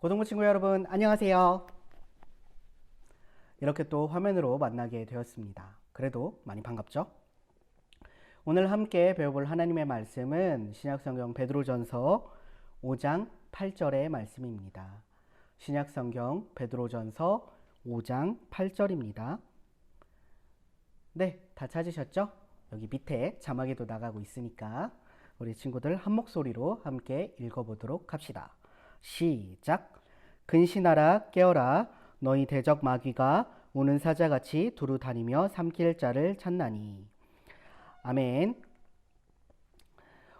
고등부 친구 여러분, 안녕하세요. 이렇게 또 화면으로 만나게 되었습니다. 그래도 많이 반갑죠? 오늘 함께 배워볼 하나님의 말씀은 신약성경 베드로전서 5장 8절의 말씀입니다. 신약성경 베드로전서 5장 8절입니다. 네, 다 찾으셨죠? 여기 밑에 자막에도 나가고 있으니까 우리 친구들 한 목소리로 함께 읽어보도록 합시다. 시작. 근신하라 깨어라 너희 대적 마귀가 우는 사자같이 두루 다니며 삼킬 자를 찾나니. 아멘.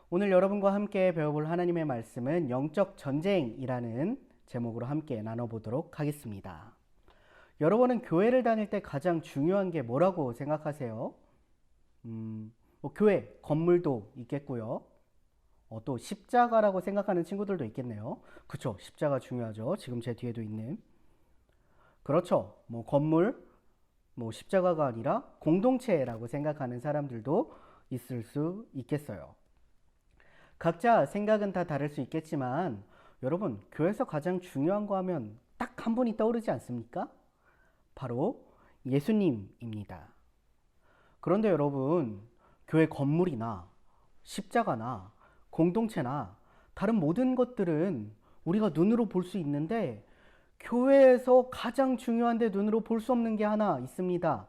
오늘 여러분과 함께 배워볼 하나님의 말씀은 영적 전쟁이라는 제목으로 함께 나눠보도록 하겠습니다. 여러분은 교회를 다닐 때 가장 중요한 게 뭐라고 생각하세요? 교회 건물도 있겠고요. 또 십자가라고 생각하는 친구들도 있겠네요. 그쵸? 십자가 중요하죠. 지금 제 뒤에도 있는. 그렇죠. 건물, 십자가가 아니라 공동체라고 생각하는 사람들도 있을 수 있겠어요. 각자 생각은 다 다를 수 있겠지만 여러분, 교회에서 가장 중요한 거 하면 딱 한 분이 떠오르지 않습니까? 바로 예수님입니다. 그런데 여러분, 교회 건물이나 십자가나 공동체나 다른 모든 것들은 우리가 눈으로 볼 수 있는데 교회에서 가장 중요한데 눈으로 볼 수 없는 게 하나 있습니다.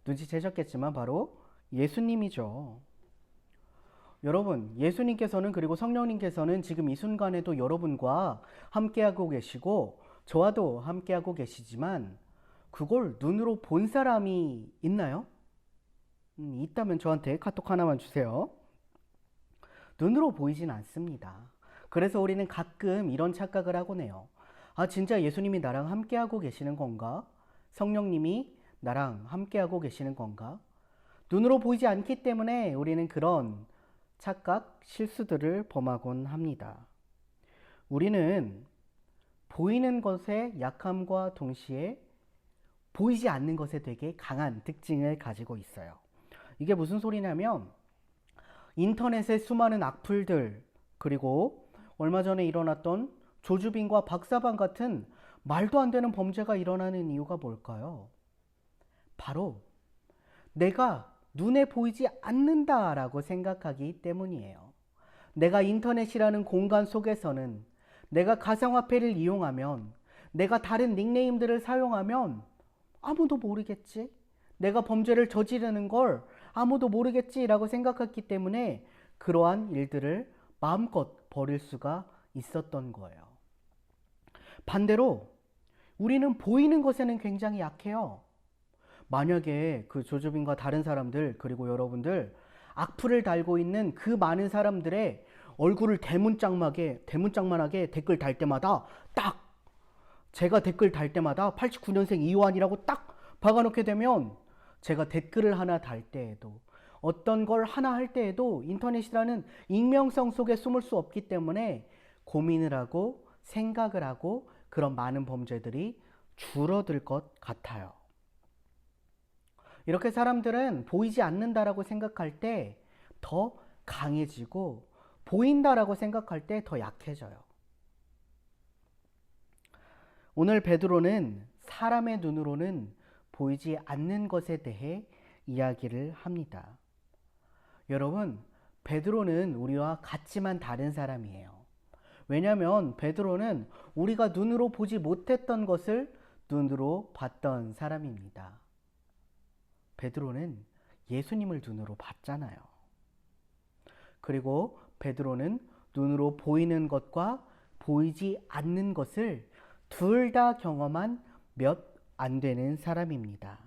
눈치채셨겠지만 바로 예수님이죠. 여러분, 예수님께서는 그리고 성령님께서는 지금 이 순간에도 여러분과 함께하고 계시고 저와도 함께하고 계시지만 그걸 눈으로 본 사람이 있나요? 있다면 저한테 카톡 하나만 주세요. 눈으로 보이진 않습니다. 그래서 우리는 가끔 이런 착각을 하곤 해요. 아, 진짜 예수님이 나랑 함께하고 계시는 건가? 성령님이 나랑 함께하고 계시는 건가? 눈으로 보이지 않기 때문에 우리는 그런 착각, 실수들을 범하곤 합니다. 우리는 보이는 것의 약함과 동시에 보이지 않는 것에 되게 강한 특징을 가지고 있어요. 이게 무슨 소리냐면 인터넷의 수많은 악플들, 그리고 얼마 전에 일어났던 조주빈과 박사방 같은 말도 안 되는 범죄가 일어나는 이유가 뭘까요? 바로 내가 눈에 보이지 않는다라고 생각하기 때문이에요. 내가 인터넷이라는 공간 속에서는 내가 가상화폐를 이용하면, 내가 다른 닉네임들을 사용하면 아무도 모르겠지? 내가 범죄를 저지르는 걸 아무도 모르겠지라고 생각했기 때문에 그러한 일들을 마음껏 벌일 수가 있었던 거예요. 반대로 우리는 보이는 것에는 굉장히 약해요. 만약에 그 조주빈과 다른 사람들, 그리고 여러분들 악플을 달고 있는 그 많은 사람들의 얼굴을 대문짝만하게 댓글 달 때마다 딱 제가 댓글 달 때마다 89년생 이완이라고 딱 박아놓게 되면 제가 댓글을 하나 달 때에도 어떤 걸 하나 할 때에도 인터넷이라는 익명성 속에 숨을 수 없기 때문에 고민을 하고 생각을 하고 그런 많은 범죄들이 줄어들 것 같아요. 이렇게 사람들은 보이지 않는다라고 생각할 때 더 강해지고 보인다라고 생각할 때 더 약해져요. 오늘 베드로는 사람의 눈으로는 보이지 않는 것에 대해 이야기를 합니다. 여러분, 베드로는 우리와 같지만 다른 사람이에요. 왜냐하면 베드로는 우리가 눈으로 보지 못했던 것을 눈으로 봤던 사람입니다. 베드로는 예수님을 눈으로 봤잖아요. 그리고 베드로는 눈으로 보이는 것과 보이지 않는 것을 둘 다 경험한 몇 안 되는 사람입니다.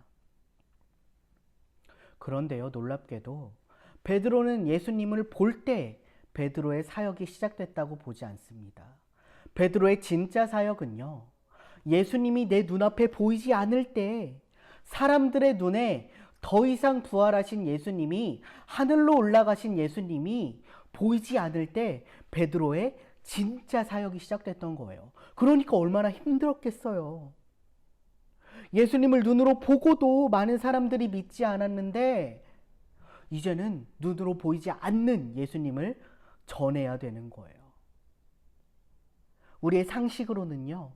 그런데요, 놀랍게도 베드로는 예수님을 볼 때 베드로의 사역이 시작됐다고 보지 않습니다. 베드로의 진짜 사역은요, 예수님이 내 눈앞에 보이지 않을 때 사람들의 눈에 더 이상 부활하신 예수님이, 하늘로 올라가신 예수님이 보이지 않을 때 베드로의 진짜 사역이 시작됐던 거예요. 그러니까 얼마나 힘들었겠어요. 예수님을 눈으로 보고도 많은 사람들이 믿지 않았는데 이제는 눈으로 보이지 않는 예수님을 전해야 되는 거예요. 우리의 상식으로는요.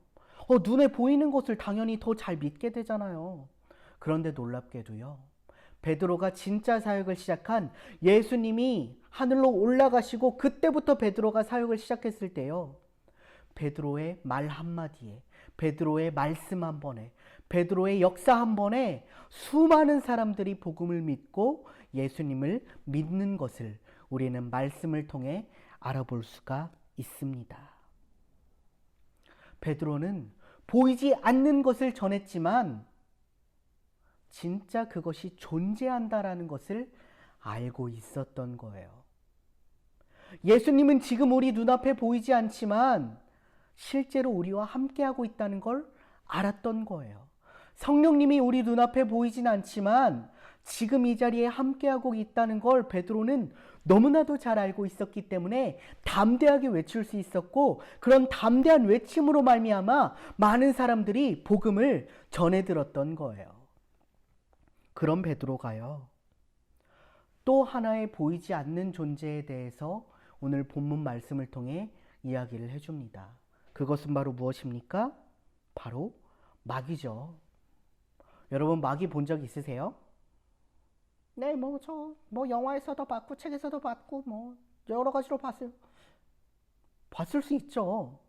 눈에 보이는 것을 당연히 더 잘 믿게 되잖아요. 그런데 놀랍게도요. 베드로가 진짜 사역을 시작한 예수님이 하늘로 올라가시고 그때부터 베드로가 사역을 시작했을 때요. 베드로의 말 한마디에, 베드로의 말씀 한 번에, 베드로의 역사 한 번에 수많은 사람들이 복음을 믿고 예수님을 믿는 것을 우리는 말씀을 통해 알아볼 수가 있습니다. 베드로는 보이지 않는 것을 전했지만 진짜 그것이 존재한다라는 것을 알고 있었던 거예요. 예수님은 지금 우리 눈앞에 보이지 않지만 실제로 우리와 함께하고 있다는 걸 알았던 거예요. 성령님이 우리 눈앞에 보이진 않지만 지금 이 자리에 함께하고 있다는 걸 베드로는 너무나도 잘 알고 있었기 때문에 담대하게 외칠 수 있었고, 그런 담대한 외침으로 말미암아 많은 사람들이 복음을 전해 들었던 거예요. 그런 베드로가요, 또 하나의 보이지 않는 존재에 대해서 오늘 본문 말씀을 통해 이야기를 해줍니다. 그것은 바로 무엇입니까? 바로 마귀죠. 여러분, 마귀 본 적 있으세요? 네, 영화에서도 봤고 책에서도 봤고 여러 가지로 봤어요. 봤을 수 있죠.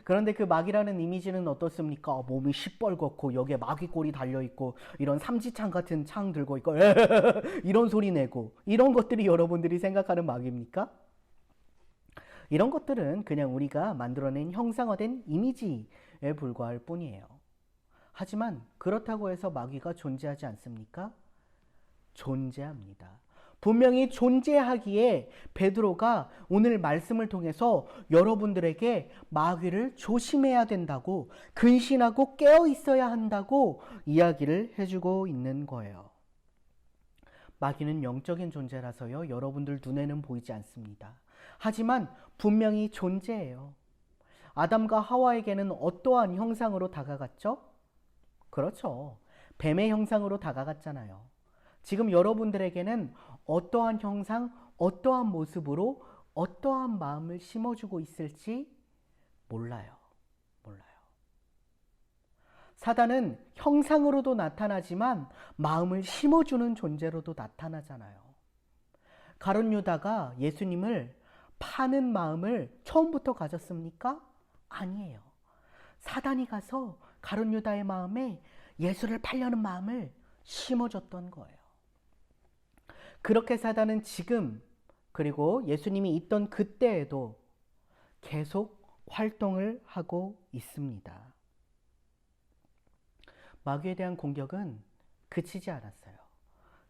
그런데 그 마귀라는 이미지는 어떻습니까? 몸이 시뻘겋고 여기에 마귀 꼴이 달려있고 이런 삼지창 같은 창 들고 있고 이런 소리 내고, 이런 것들이 여러분들이 생각하는 마귀입니까? 이런 것들은 그냥 우리가 만들어낸 형상화된 이미지에 불과할 뿐이에요. 하지만 그렇다고 해서 마귀가 존재하지 않습니까? 존재합니다. 분명히 존재하기에 베드로가 오늘 말씀을 통해서 여러분들에게 마귀를 조심해야 된다고, 근신하고 깨어 있어야 한다고 이야기를 해주고 있는 거예요. 마귀는 영적인 존재라서요, 여러분들 눈에는 보이지 않습니다. 하지만 분명히 존재해요. 아담과 하와에게는 어떠한 형상으로 다가갔죠? 그렇죠. 뱀의 형상으로 다가갔잖아요. 지금 여러분들에게는 어떠한 형상, 어떠한 모습으로 어떠한 마음을 심어주고 있을지 몰라요. 사단은 형상으로도 나타나지만 마음을 심어주는 존재로도 나타나잖아요. 가룟 유다가 예수님을 파는 마음을 처음부터 가졌습니까? 아니에요. 사단이 가서 가룟 유다의 마음에 예수를 팔려는 마음을 심어줬던 거예요. 그렇게 사단은 지금, 그리고 예수님이 있던 그때에도 계속 활동을 하고 있습니다. 마귀에 대한 공격은 그치지 않았어요.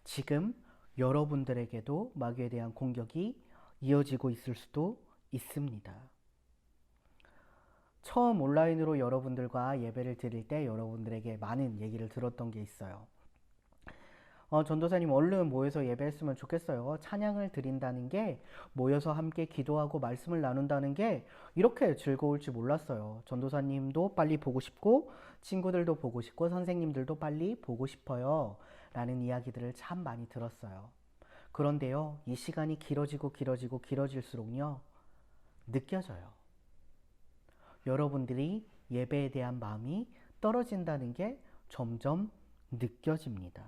지금 여러분들에게도 마귀에 대한 공격이 이어지고 있을 수도 있습니다. 처음 온라인으로 여러분들과 예배를 드릴 때 여러분들에게 많은 얘기를 들었던 게 있어요. 전도사님, 얼른 모여서 예배했으면 좋겠어요. 찬양을 드린다는 게, 모여서 함께 기도하고 말씀을 나눈다는 게 이렇게 즐거울 줄 몰랐어요. 전도사님도 빨리 보고 싶고 친구들도 보고 싶고 선생님들도 빨리 보고 싶어요 라는 이야기들을 참 많이 들었어요. 그런데요, 이 시간이 길어질수록요 느껴져요. 여러분들이 예배에 대한 마음이 떨어진다는 게 점점 느껴집니다.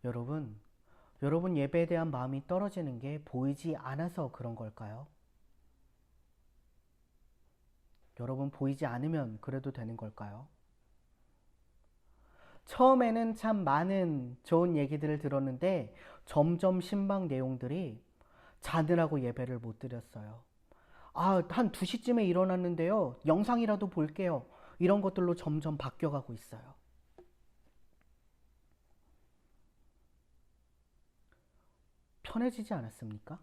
여러분 예배에 대한 마음이 떨어지는 게 보이지 않아서 그런 걸까요? 여러분, 보이지 않으면 그래도 되는 걸까요? 처음에는 참 많은 좋은 얘기들을 들었는데 점점 신방 내용들이 자느라고 예배를 못 드렸어요. 한 2시쯤에 일어났는데요, 영상이라도 볼게요, 이런 것들로 점점 바뀌어가고 있어요. 편해지지 않았습니까?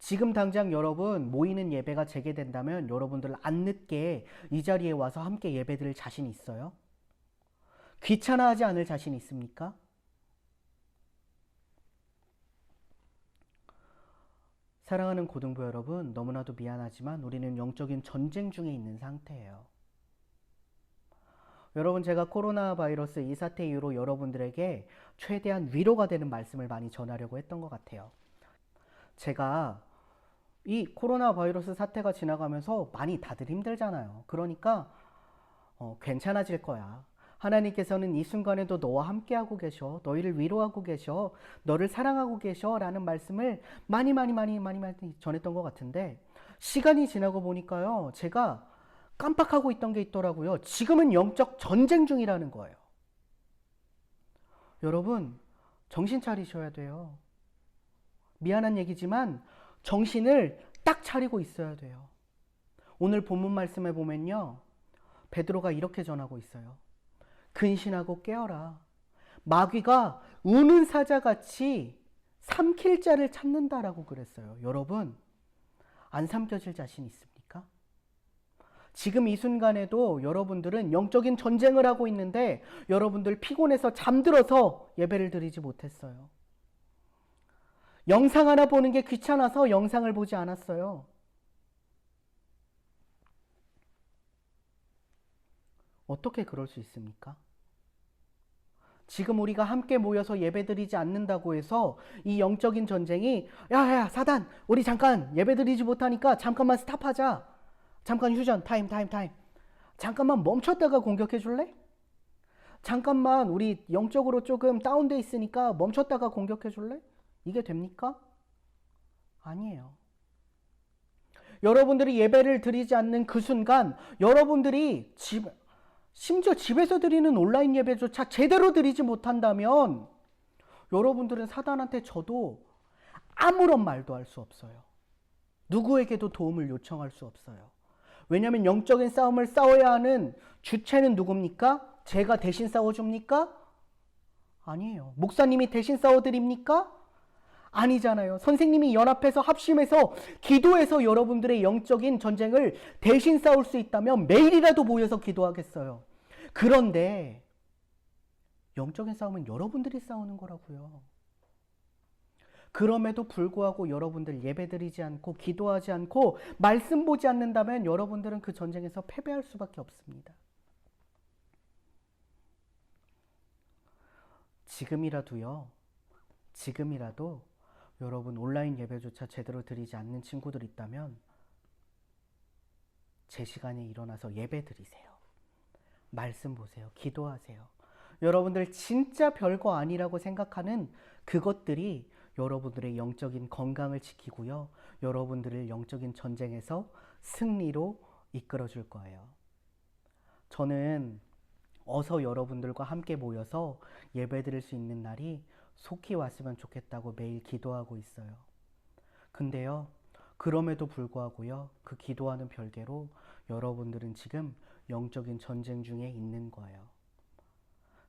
지금 당장 여러분 모이는 예배가 재개된다면 여러분들 안 늦게 이 자리에 와서 함께 예배 드릴 자신 있어요? 귀찮아하지 않을 자신 있습니까? 사랑하는 고등부 여러분, 너무나도 미안하지만 우리는 영적인 전쟁 중에 있는 상태예요. 여러분, 제가 코로나 바이러스 이 사태 이후로 여러분들에게 최대한 위로가 되는 말씀을 많이 전하려고 했던 것 같아요. 제가 이 코로나 바이러스 사태가 지나가면서 많이 다들 힘들잖아요. 그러니까 괜찮아질 거야. 하나님께서는 이 순간에도 너와 함께하고 계셔. 너희를 위로하고 계셔. 너를 사랑하고 계셔. 라는 말씀을 많이 전했던 것 같은데, 시간이 지나고 보니까요, 제가 깜빡하고 있던 게 있더라고요. 지금은 영적 전쟁 중이라는 거예요. 여러분, 정신 차리셔야 돼요. 미안한 얘기지만 정신을 딱 차리고 있어야 돼요. 오늘 본문 말씀에 보면요, 베드로가 이렇게 전하고 있어요. 근신하고 깨어라. 마귀가 우는 사자같이 삼킬 자를 찾는다라고 그랬어요. 여러분, 안 삼켜질 자신 있습니까? 지금 이 순간에도 여러분들은 영적인 전쟁을 하고 있는데 여러분들 피곤해서 잠들어서 예배를 드리지 못했어요. 영상 하나 보는 게 귀찮아서 영상을 보지 않았어요. 어떻게 그럴 수 있습니까? 지금 우리가 함께 모여서 예배드리지 않는다고 해서 이 영적인 전쟁이 야야 사단 우리 잠깐 예배드리지 못하니까 잠깐만 스탑하자. 잠깐 휴전 타임. 잠깐만 멈췄다가 공격해 줄래? 잠깐만 우리 영적으로 조금 다운돼 있으니까 멈췄다가 공격해 줄래? 이게 됩니까? 아니에요. 여러분들이 예배를 드리지 않는 그 순간 여러분들이 심지어 집에서 드리는 온라인 예배조차 제대로 드리지 못한다면 여러분들은 사단한테 져도 아무런 말도 할 수 없어요. 누구에게도 도움을 요청할 수 없어요. 왜냐하면 영적인 싸움을 싸워야 하는 주체는 누굽니까? 제가 대신 싸워줍니까? 아니에요. 목사님이 대신 싸워드립니까? 아니잖아요. 선생님이 연합해서 합심해서 기도해서 여러분들의 영적인 전쟁을 대신 싸울 수 있다면 매일이라도 모여서 기도하겠어요. 그런데 영적인 싸움은 여러분들이 싸우는 거라고요. 그럼에도 불구하고 여러분들 예배드리지 않고 기도하지 않고 말씀 보지 않는다면 여러분들은 그 전쟁에서 패배할 수밖에 없습니다. 지금이라도 여러분 온라인 예배조차 제대로 드리지 않는 친구들 있다면 제 시간에 일어나서 예배 드리세요. 말씀 보세요. 기도하세요. 여러분들 진짜 별거 아니라고 생각하는 그것들이 여러분들의 영적인 건강을 지키고요. 여러분들을 영적인 전쟁에서 승리로 이끌어 줄 거예요. 저는 어서 여러분들과 함께 모여서 예배 드릴 수 있는 날이 속히 왔으면 좋겠다고 매일 기도하고 있어요. 근데요, 그럼에도 불구하고요, 그 기도하는 별개로 여러분들은 지금 영적인 전쟁 중에 있는 거예요.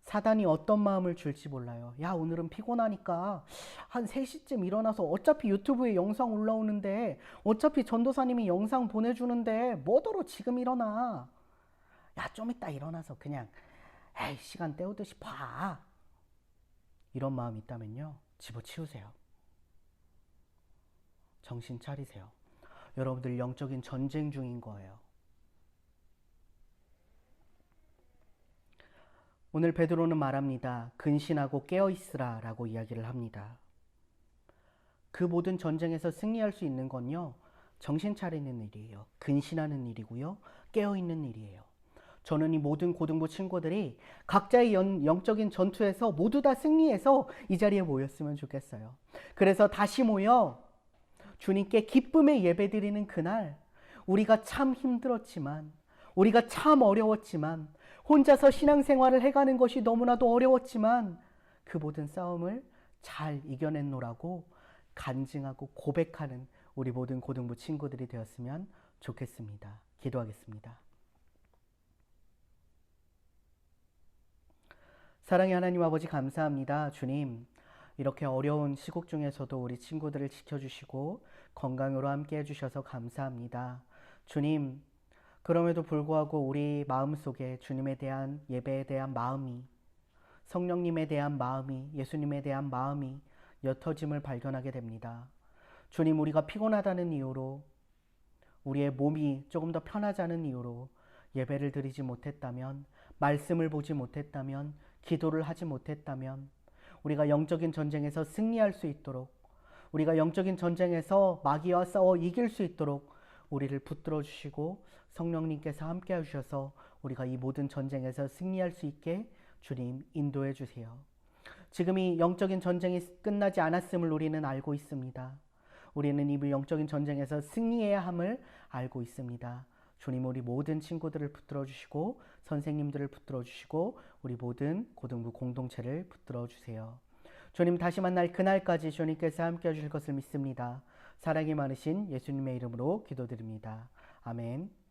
사단이 어떤 마음을 줄지 몰라요. 야, 오늘은 피곤하니까 한 3시쯤 일어나서 어차피 유튜브에 영상 올라오는데 어차피 전도사님이 영상 보내주는데 뭐더러 지금 일어나. 야, 좀 이따 일어나서 그냥 에이, 시간 때우듯이 봐. 이런 마음이 있다면요, 집어치우세요. 정신 차리세요. 여러분들 영적인 전쟁 중인 거예요. 오늘 베드로는 말합니다. 근신하고 깨어있으라 라고 이야기를 합니다. 그 모든 전쟁에서 승리할 수 있는 건요, 정신 차리는 일이에요. 근신하는 일이고요. 깨어있는 일이에요. 저는 이 모든 고등부 친구들이 각자의 영적인 전투에서 모두 다 승리해서 이 자리에 모였으면 좋겠어요. 그래서 다시 모여 주님께 기쁨의 예배 드리는 그날, 우리가 참 힘들었지만, 우리가 참 어려웠지만, 혼자서 신앙생활을 해가는 것이 너무나도 어려웠지만 그 모든 싸움을 잘 이겨냈노라고 간증하고 고백하는 우리 모든 고등부 친구들이 되었으면 좋겠습니다. 기도하겠습니다. 사랑의 하나님 아버지 감사합니다. 주님, 이렇게 어려운 시국 중에서도 우리 친구들을 지켜주시고 건강으로 함께 해주셔서 감사합니다. 주님, 그럼에도 불구하고 우리 마음속에 주님에 대한 예배에 대한 마음이, 성령님에 대한 마음이, 예수님에 대한 마음이 옅어짐을 발견하게 됩니다. 주님, 우리가 피곤하다는 이유로, 우리의 몸이 조금 더 편하자는 이유로 예배를 드리지 못했다면, 말씀을 보지 못했다면, 기도를 하지 못했다면 우리가 영적인 전쟁에서 승리할 수 있도록 우리가 영적인 전쟁에서 마귀와 싸워 이길 수 있도록 우리를 붙들어 주시고 성령님께서 함께 하셔서 우리가 이 모든 전쟁에서 승리할 수 있게 주님 인도해 주세요. 지금 이 영적인 전쟁이 끝나지 않았음을 우리는 알고 있습니다. 우리는 이 영적인 전쟁에서 승리해야 함을 알고 있습니다. 주님 우리 모든 친구들을 붙들어 주시고 선생님들을 붙들어 주시고 우리 모든 고등부 공동체를 붙들어 주세요. 주님 다시 만날 그날까지 주님께서 함께 해주실 것을 믿습니다. 사랑이 많으신 예수님의 이름으로 기도드립니다. 아멘.